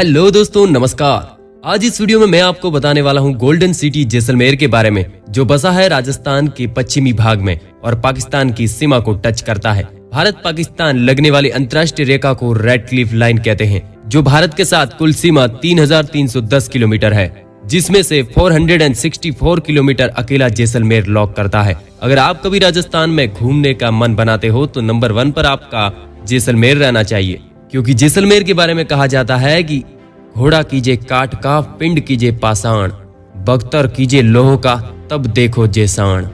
Hello दोस्तों, नमस्कार। आज इस वीडियो में मैं आपको बताने वाला हूँ गोल्डन सिटी जैसलमेर के बारे में, जो बसा है राजस्थान के पश्चिमी भाग में और पाकिस्तान की सीमा को टच करता है। भारत पाकिस्तान लगने वाली अंतर्राष्ट्रीय रेखा को रेड क्लिफ लाइन कहते हैं, जो भारत के साथ कुल सीमा 3310 किलोमीटर है, जिसमें से 464 किलोमीटर अकेला जैसलमेर लॉक करता है। अगर आप कभी राजस्थान में घूमने का मन बनाते हो तो नंबर 1 पर आपका जैसलमेर रहना चाहिए, क्योंकि जैसलमेर के बारे में कहा जाता है कि घोड़ा कीजिए काठ का, पिंड कीजिए पाषाण, बख्तर कीजिए लोह का, तब देखो जैसाण।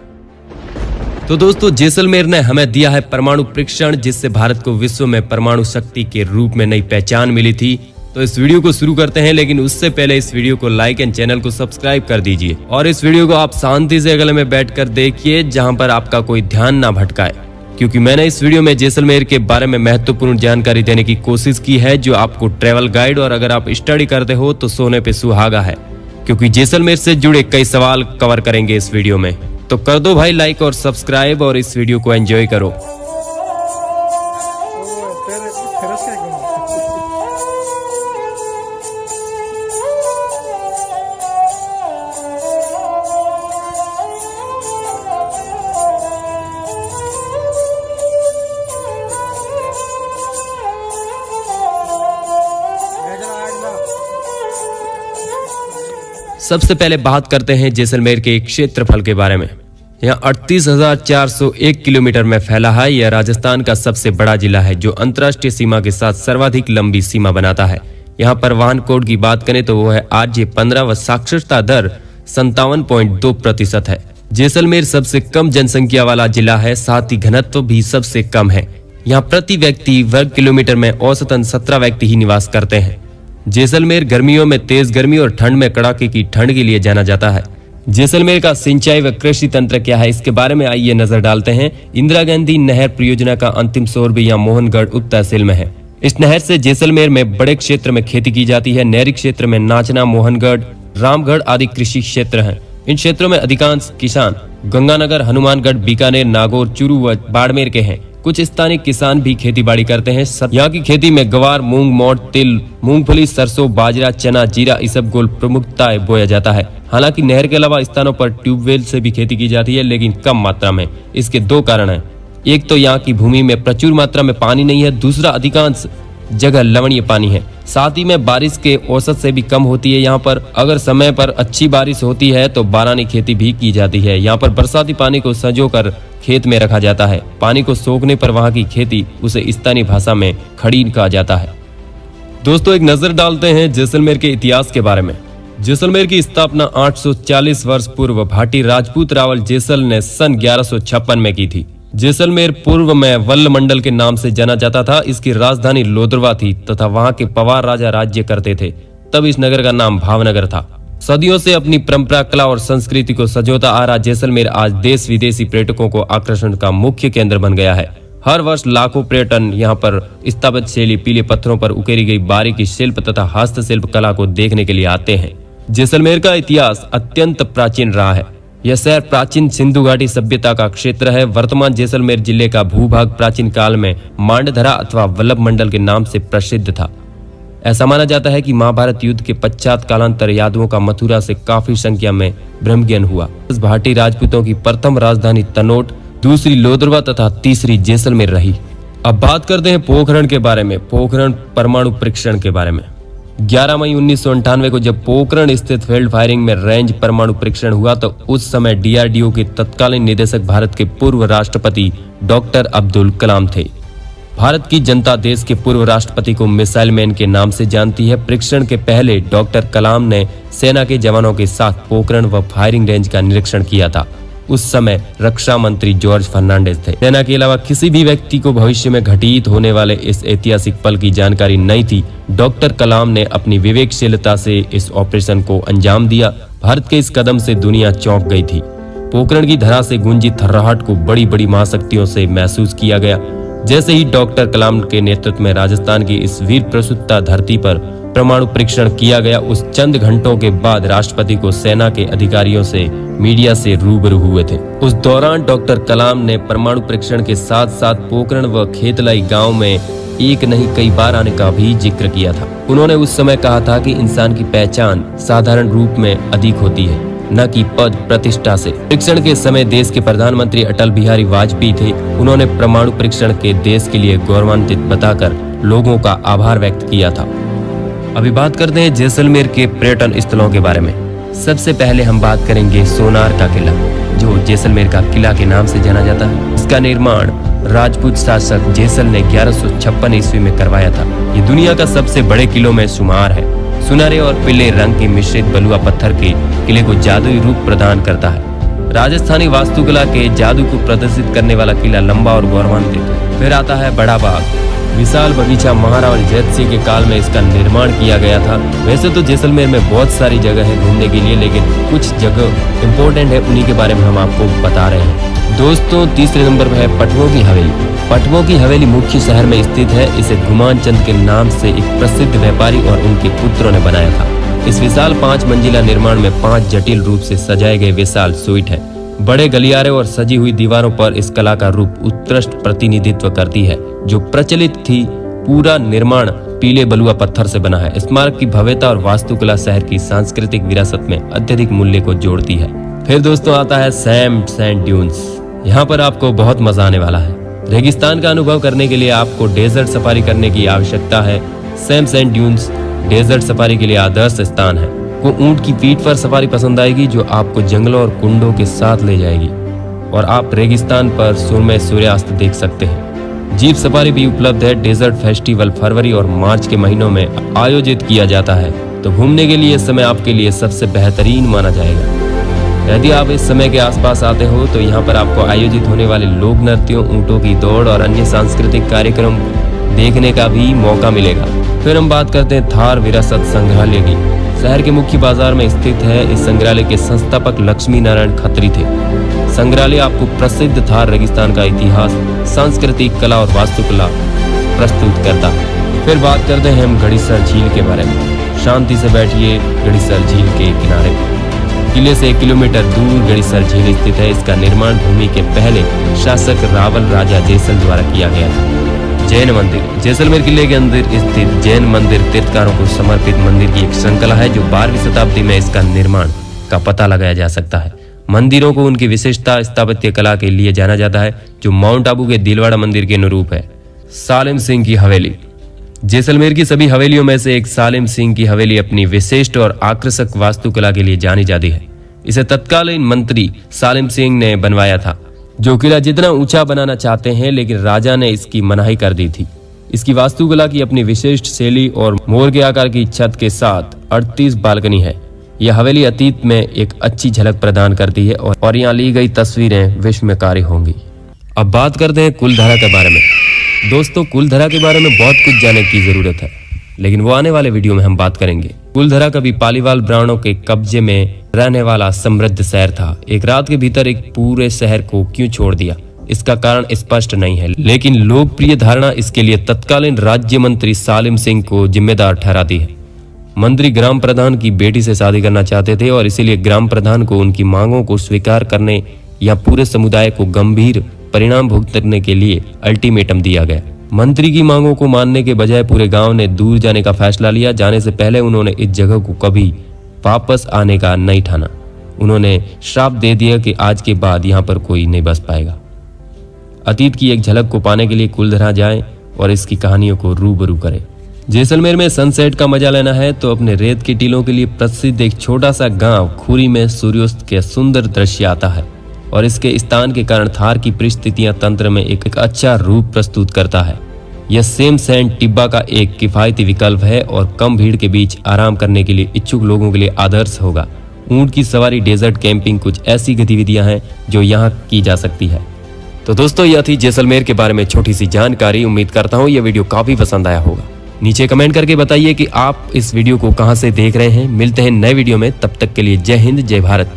तो दोस्तों, जैसलमेर ने हमें दिया है परमाणु परीक्षण, जिससे भारत को विश्व में परमाणु शक्ति के रूप में नई पहचान मिली थी। तो इस वीडियो को शुरू करते हैं, लेकिन उससे पहले इस वीडियो को लाइक एंड चैनल को सब्सक्राइब कर दीजिए और इस वीडियो को आप शांति से गले में बैठकर देखिए, जहां पर आपका कोई ध्यान ना भटकाए, क्योंकि मैंने इस वीडियो में जैसलमेर के बारे में महत्वपूर्ण जानकारी देने की कोशिश की है, जो आपको ट्रैवल गाइड और अगर आप स्टडी करते हो तो सोने पे सुहागा है, क्योंकि जैसलमेर से जुड़े कई सवाल कवर करेंगे इस वीडियो में। तो कर दो भाई लाइक और सब्सक्राइब और इस वीडियो को एंजॉय करो। सबसे पहले बात करते हैं जैसलमेर के क्षेत्रफल के बारे में। यहाँ 38,401 किलोमीटर में फैला है। यह राजस्थान का सबसे बड़ा जिला है, जो अंतर्राष्ट्रीय सीमा के साथ सर्वाधिक लंबी सीमा बनाता है। यहाँ पर वाहन कोड की बात करें तो वो है RJ15 व साक्षरता दर 57.2% है। जैसलमेर सबसे कम जनसंख्या वाला जिला है, साथ ही घनत्व भी सबसे कम है। यहाँ प्रति व्यक्ति वर्ग किलोमीटर में औसतन 17 व्यक्ति ही निवास करते हैं। जैसलमेर गर्मियों में तेज गर्मी और ठंड में कड़ाके की ठंड के लिए जाना जाता है। जैसलमेर का सिंचाई व कृषि तंत्र क्या है, इसके बारे में आइए नजर डालते हैं। इंदिरा गांधी नहर परियोजना का अंतिम छोर भी यहाँ मोहनगढ़ उप तहसील में है। इस नहर से जैसलमेर में बड़े क्षेत्र में खेती की जाती है। नहरी क्षेत्र में नाचना, मोहनगढ़, रामगढ़ आदि कृषि क्षेत्र हैं। इन क्षेत्रों में अधिकांश किसान गंगानगर, हनुमानगढ़, बीकानेर, नागौर, चूरू व बाड़मेर के हैं। कुछ स्थानीय किसान भी खेती बाड़ी करते हैं। यहाँ की खेती में गवार, मूंग, मोठ, तिल, मूंगफली, सरसों, बाजरा, चना, जीरा, इसबगोल प्रमुखता बोया जाता है। हालांकि नहर के अलावा स्थानों पर ट्यूबवेल से भी खेती की जाती है, लेकिन कम मात्रा में। इसके 2 कारण हैं। एक तो यहाँ की भूमि में प्रचुर मात्रा में पानी नहीं है, दूसरा अधिकांश जगह लवणीय पानी है। साथ ही में बारिश के औसत से भी कम होती है। यहाँ पर अगर समय पर अच्छी बारिश होती है तो बारानी खेती भी की जाती है। यहाँ पर बरसाती पानी को संजोकर खेत में रखा जाता है। पानी को सोखने पर वहाँ की खेती, उसे स्थानीय भाषा में खड़ीन कहा जाता है। दोस्तों, एक नजर डालते हैं जैसलमेर के इतिहास के बारे में। जैसलमेर की स्थापना 840 वर्ष पूर्व भाटी राजपूत रावल जैसल ने सन 1156 में की थी। जैसलमेर पूर्व में वल्ल मंडल के नाम से जाना जाता था। इसकी राजधानी लोदरवा थी तथा वहां के पवार राजा राज्य करते थे। तब इस नगर का नाम भावनगर था। सदियों से अपनी परंपरा, कला और संस्कृति को सजोता आ रहा जैसलमेर आज देश विदेशी पर्यटकों को आकर्षण का मुख्य केंद्र बन गया है। हर वर्ष लाखों पर्यटन यहाँ पर स्थापत्य शैली, पीले पत्थरों पर उकेरी गई बारीकी शिल्प तथा हस्तशिल्प कला को देखने के लिए आते हैं। जैसलमेर का इतिहास अत्यंत प्राचीन रहा है। यह शहर प्राचीन सिंधु घाटी सभ्यता का क्षेत्र है। वर्तमान जैसलमेर जिले का भूभाग प्राचीन काल में मांडधरा अथवा वल्लभ मंडल के नाम से प्रसिद्ध था। ऐसा माना जाता है कि महाभारत युद्ध के पश्चात कालांतर यादवों का मथुरा से काफी संख्या में ब्रह्मज्ञान हुआ। इस भाटी राजपूतों की प्रथम राजधानी तनोट, दूसरी लोदरवा तथा तीसरी जैसलमेर रही। अब बात करते हैं पोखरण के बारे में, पोखरण परमाणु परीक्षण के बारे में। 11 मई 1998 को जब पोखरण स्थित फील्ड फायरिंग में रेंज परमाणु परीक्षण हुआ, तो उस समय DRDO के तत्कालीन निदेशक भारत के पूर्व राष्ट्रपति डॉक्टर अब्दुल कलाम थे। भारत की जनता देश के पूर्व राष्ट्रपति को मिसाइल मैन के नाम से जानती है। परीक्षण के पहले डॉक्टर कलाम ने सेना के जवानों के साथ पोखरण व फायरिंग रेंज का निरीक्षण किया था। उस समय रक्षा मंत्री जॉर्ज फर्नांडिस थे। सेना के अलावा किसी भी व्यक्ति को भविष्य में घटित होने वाले इस ऐतिहासिक पल की जानकारी नहीं थी। डॉक्टर कलाम ने अपनी विवेकशीलता से इस ऑपरेशन को अंजाम दिया। भारत के इस कदम से दुनिया चौंक गई थी। पोखरण की धरा से गूंजी थर्राहट को बड़ी बड़ी महाशक्तियों से महसूस किया गया। जैसे ही डॉक्टर कलाम के नेतृत्व में राजस्थान की इस वीर प्रसुत्ता धरती पर परमाणु परीक्षण किया गया, उस चंद घंटों के बाद राष्ट्रपति को सेना के अधिकारियों से मीडिया से रूबरू हुए थे। उस दौरान डॉक्टर कलाम ने परमाणु परीक्षण के साथ साथ पोखरण व खेतलाई गांव में एक नहीं कई बार आने का भी जिक्र किया था। उन्होंने उस समय कहा था कि इंसान की पहचान साधारण रूप में अधिक होती है, न कि पद प्रतिष्ठा से। परीक्षण के समय देश के प्रधानमंत्री अटल बिहारी वाजपेयी थे। उन्होंने परमाणु परीक्षण के देश के लिए गौरवान्वित बताकर लोगों का आभार व्यक्त किया था। अभी बात करते हैं जैसलमेर के पर्यटन स्थलों के बारे में। सबसे पहले हम बात करेंगे सोनार का किला, जो जैसलमेर का किला के नाम से जाना जाता है। इसका निर्माण राजपूत शासक जैसल ने 1156 ईस्वी में करवाया था। ये दुनिया का सबसे बड़े किलों में शुमार है। सुनहरे और पीले रंग के मिश्रित बलुआ पत्थर के किले को जादुई रूप प्रदान करता है। राजस्थानी वास्तुकला के जादू को प्रदर्शित करने वाला किला लंबा और गौरवान्वित। फिर आता है बड़ा बाग, विशाल बगीचा। महाराणा जैत सिंह के काल में इसका निर्माण किया गया था। वैसे तो जैसलमेर में बहुत सारी जगह है घूमने के लिए, लेकिन कुछ जगह इम्पोर्टेंट है, उन्हीं के बारे में हम आपको बता रहे हैं। दोस्तों, तीसरे नंबर पर है पटवों की हवेली। पटवों की हवेली मुख्य शहर में स्थित है। इसे गुमान चंद के नाम से एक प्रसिद्ध व्यापारी और उनके पुत्रों ने बनाया था। इस विशाल 5 मंजिला निर्माण में 5 जटिल रूप से सजाए गए विशाल स्वीट है। बड़े गलियारे और सजी हुई दीवारों पर इस कला का रूप उत्कृष्ट प्रतिनिधित्व करती है, जो प्रचलित थी। पूरा निर्माण पीले बलुआ पत्थर से बना है। स्मारक की भव्यता और वास्तुकला शहर की सांस्कृतिक विरासत में अत्यधिक मूल्य को जोड़ती है। फिर दोस्तों आता है सैम सैंड ड्यून्स। यहाँ पर आपको बहुत मजा आने वाला है। रेगिस्तान का अनुभव करने के लिए आपको डेजर्ट सफारी करने की आवश्यकता है। Sam sand dunes desert safari के लिए आदर्श स्थान है। को ऊंट की पीठ पर सफारी पसंद आएगी, जो आपको जंगलों और कुंडों के साथ ले जाएगी और आप रेगिस्तान पर सुरमय सूर्यास्त देख सकते हैं। जीप सफारी भी उपलब्ध है। डेजर्ट फेस्टिवल फरवरी और मार्च के महीनों में आयोजित किया जाता है, तो घूमने के लिए इस समय आपके लिए सबसे बेहतरीन माना जाएगा। यदि आप इस समय के आसपास आते हो तो यहाँ पर आपको आयोजित होने वाले लोक नृत्यों, ऊँटों की दौड़ और अन्य सांस्कृतिक कार्यक्रम देखने का भी मौका मिलेगा। फिर हम बात करते हैं थार विरासत संग्रहालय की। शहर के मुख्य बाजार में स्थित है। इस संग्रहालय के संस्थापक लक्ष्मी नारायण खत्री थे। संग्रहालय आपको प्रसिद्ध थार रेगिस्तान का इतिहास, सांस्कृतिक कला और वास्तुकला प्रस्तुत करता है। फिर बात करते हैं हम गढ़ीसर झील के बारे में। शांति से बैठिए गढ़ीसर झील के किनारे। किले से 1 किलोमीटर दूर गढ़ीसर झील स्थित है। इसका निर्माण भूमि के पहले शासक रावल राजा जैसल द्वारा किया गया था। जैन मंदिर। जैसलमेर किले के अंदर स्थित जैन मंदिर तीर्थकारों को समर्पित मंदिर की एक श्रृंखला है, जो 12वीं शताब्दी में इसका निर्माण का पता लगाया जा सकता है। मंदिरों को उनकी विशिष्टता स्थापत्य कला के लिए जाना जाता है, जो माउंट आबू के दिलवाड़ा मंदिर के अनुरूप है। सालिम सिंह की हवेली। जैसलमेर की सभी हवेलियों में से एक सालिम सिंह की हवेली अपनी विशिष्ट और आकर्षक वास्तुकला के लिए जानी जाती है। इसे तत्कालीन मंत्री सालिम सिंह ने बनवाया था, जो किला जितना ऊंचा बनाना चाहते हैं, लेकिन राजा ने इसकी मनाही कर दी थी। इसकी वास्तुकला की अपनी विशिष्ट शैली और मोर के आकार की छत के साथ 38 बालकनी है। यह हवेली अतीत में एक अच्छी झलक प्रदान करती है और यहाँ ली गई तस्वीरें विस्मयकारी होंगी। अब बात करते हैं कुलधरा के बारे में। दोस्तों, कुलधरा के बारे में बहुत कुछ जानने की जरूरत है, लेकिन वो आने वाले वीडियो में हम बात करेंगे। कुलधरा कभी पालीवाल ब्राह्मणों के कब्जे में रहने वाला समृद्ध शहर था। एक रात के भीतर एक पूरे शहर को क्यों छोड़ दिया, इसका कारण स्पष्ट नहीं है, लेकिन लोकप्रिय धारणा इसके लिए तत्कालीन राज्य मंत्री सालिम सिंह को जिम्मेदार ठहराती है। मंत्री ग्राम प्रधान की बेटी से शादी करना चाहते थे और इसीलिए ग्राम प्रधान को उनकी मांगों को स्वीकार करने या पूरे समुदाय को गंभीर परिणाम भुगतने के लिए अल्टीमेटम दिया गया। मंत्री की मांगों को मानने के बजाय पूरे गांव ने दूर जाने का फैसला लिया। जाने से पहले उन्होंने इस जगह को कभी वापस आने का नहीं ठाना। उन्होंने श्राप दे दिया कि आज के बाद यहाँ पर कोई नहीं बस पाएगा। अतीत की एक झलक को पाने के लिए कुलधरा जाएं और इसकी कहानियों को रूबरू करें। जैसलमेर में सनसेट का मजा लेना है तो अपने रेत के टीलों के लिए प्रसिद्ध एक छोटा सा गांव खुरी में सूर्यास्त के सुंदर दृश्य आता है और इसके स्थान के कारण थार की परिस्थितियां तंत्र में एक अच्छा रूप प्रस्तुत करता है। यह सेम सैंड टिब्बा का एक किफायती विकल्प है और कम भीड़ के बीच आराम करने के लिए इच्छुक लोगों के लिए आदर्श होगा। ऊंट की सवारी, डेजर्ट कैंपिंग कुछ ऐसी गतिविधियां हैं जो यहाँ की जा सकती है। तो दोस्तों, यह थी जैसलमेर के बारे में छोटी सी जानकारी। उम्मीद करता हूँ यह वीडियो काफी पसंद आया होगा। नीचे कमेंट करके बताइए कि आप इस वीडियो को कहां से देख रहे हैं। मिलते हैं नए वीडियो में, तब तक के लिए जय हिंद, जय भारत।